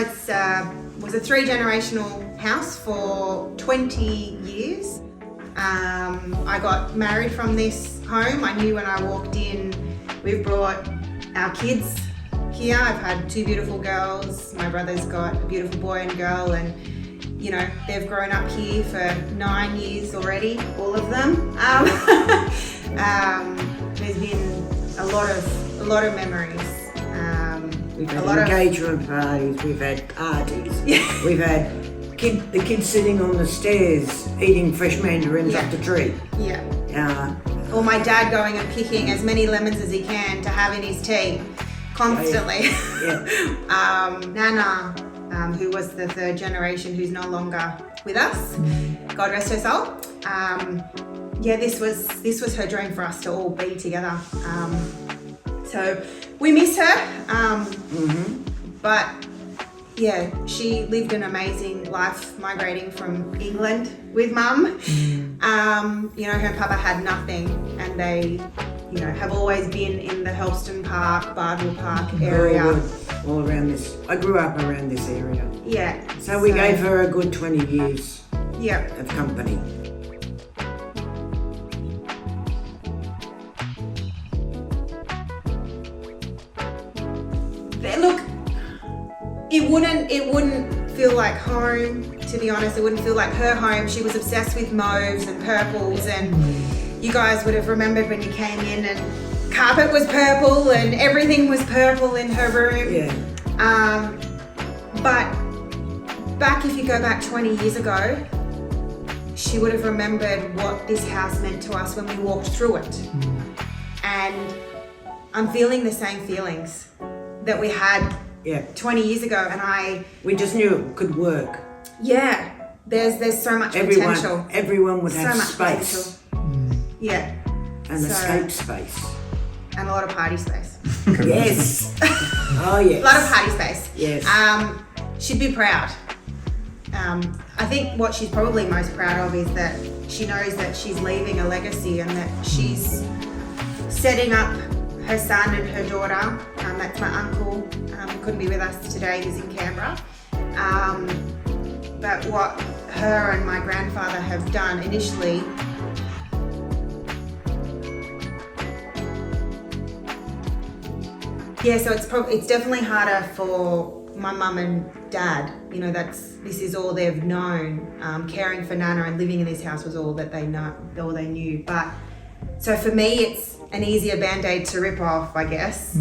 it's was a 3-generational house for 20 years. I got married from this home. I knew when I walked in, we've brought our kids here. I've had 2 beautiful girls. My brother's got a beautiful boy and girl, and you know, they've grown up here for 9 years already, all of them. There's been a lot of memories. We've had engagement parties, we've had parties, we've had the kids sitting on the stairs eating fresh mandarins up the tree. Or my dad going and picking as many lemons as he can to have in his tea constantly. Nana, who was the 3rd generation, who's no longer with us, God rest her soul. This was her dream for us to all be together. So we miss her, but yeah, she lived an amazing life migrating from England with Mum. You know, her and Papa had nothing, and they, you know, have always been in the Helston Park, Bardwell Park area. All around this. I grew up around this area. Yeah. So we gave her a good 20 years of company. Look, it wouldn't feel like home, to be honest. It wouldn't feel like her home. She was obsessed with mauves and purples, and you guys would have remembered when you came in and carpet was purple and everything was purple in her room. But back, if you go back 20 years ago, she would have remembered what this house meant to us when we walked through it. And I'm feeling the same feelings that we had 20 years ago, and we just knew it could work. There's so much potential. Everyone would have so space. And escape space. And a lot of party space. Yes. Oh yes. A lot of party space. Yes. She'd be proud. I think what she's probably most proud of is that she knows that she's leaving a legacy, and that she's setting up her son and her daughter. That's my uncle. He couldn't be with us today. He's in Canberra. But what her and my grandfather have done initially, so it's definitely harder for my mum and dad. You know, this is all they've known. Caring for Nana and living in this house was all that they know, all they knew. But so for me, it's an easier band-aid to rip off, I guess.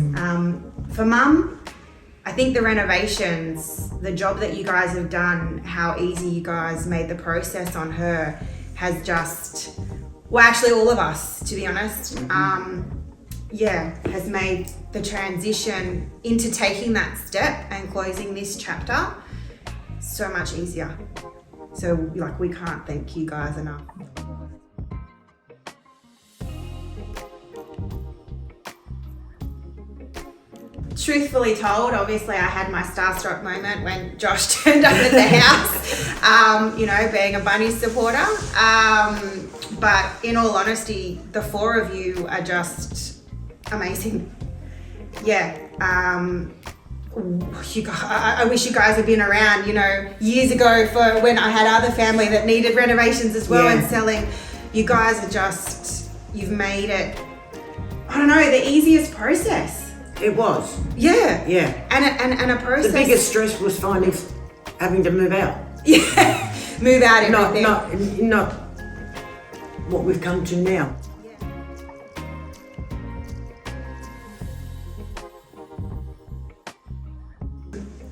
For Mum, I think the renovations, the job that you guys have done, how easy you guys made the process on her has just, well, actually all of us, to be honest, has made the transition into taking that step and closing this chapter so much easier. So we can't thank you guys enough. Truthfully told, obviously I had my starstruck moment when Josh turned up at the house, being a Bunnies supporter. But in all honesty, the 4 of you are just amazing. I wish you guys had been around, years ago for when I had other family that needed renovations as well and selling. You guys are you've made it, I don't know, the easiest process. It was. Yeah. And a process. The biggest stress was having to move out. Move out everything. Not what we've come to now.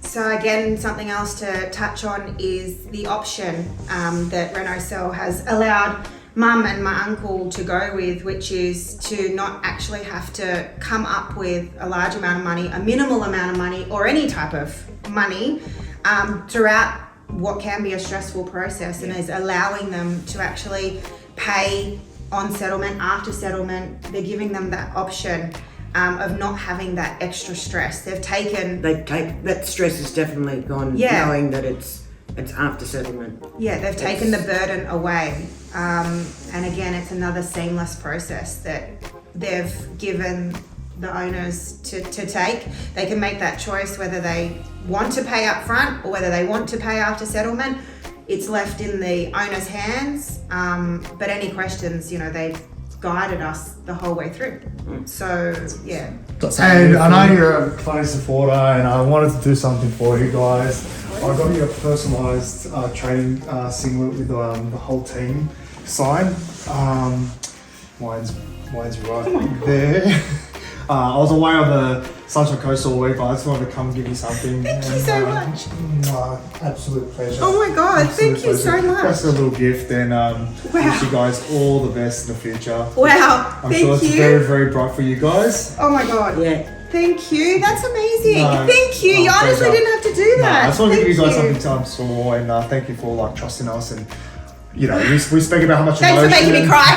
So again, something else to touch on is the option that Renosell has allowed Mum and my uncle to go with, which is to not actually have to come up with a large amount of money, a minimal amount of money, or any type of money throughout what can be a stressful process, and is allowing them to actually pay on settlement, after settlement. They're giving them that option of not having that extra stress. That stress is definitely gone, knowing that it's after settlement. They've taken the burden away. And again, it's another seamless process that they've given the owners to take. They can make that choice whether they want to pay up front or whether they want to pay after settlement, it's left in the owner's hands. But any questions, they've guided us the whole way through. So, yeah. And I know you're a Clay supporter, and I wanted to do something for you guys. I got you a personalised training singlet with the whole team sign. Mine's right there. I was away on the Sunshine Coast all week, but I just wanted to come give you something. Thank you so much. Absolute pleasure. Oh my God, thank you so much. That's a little gift, and wish you guys all the best in the future. Wow, I'm sure it's very, very bright for you guys. Oh my God. Yeah. Thank you. That's amazing. No, thank you. You honestly pleasure. didn't have to do that. I just want to Thank give you guys you. something to store, and thank you for trusting us. And we speak about how much Thanks emotion. for making me cry.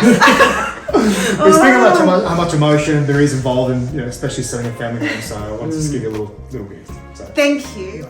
We speak about how much emotion there is involved in, especially selling a family home. So I wanted to just give you a little gift. So. Thank you.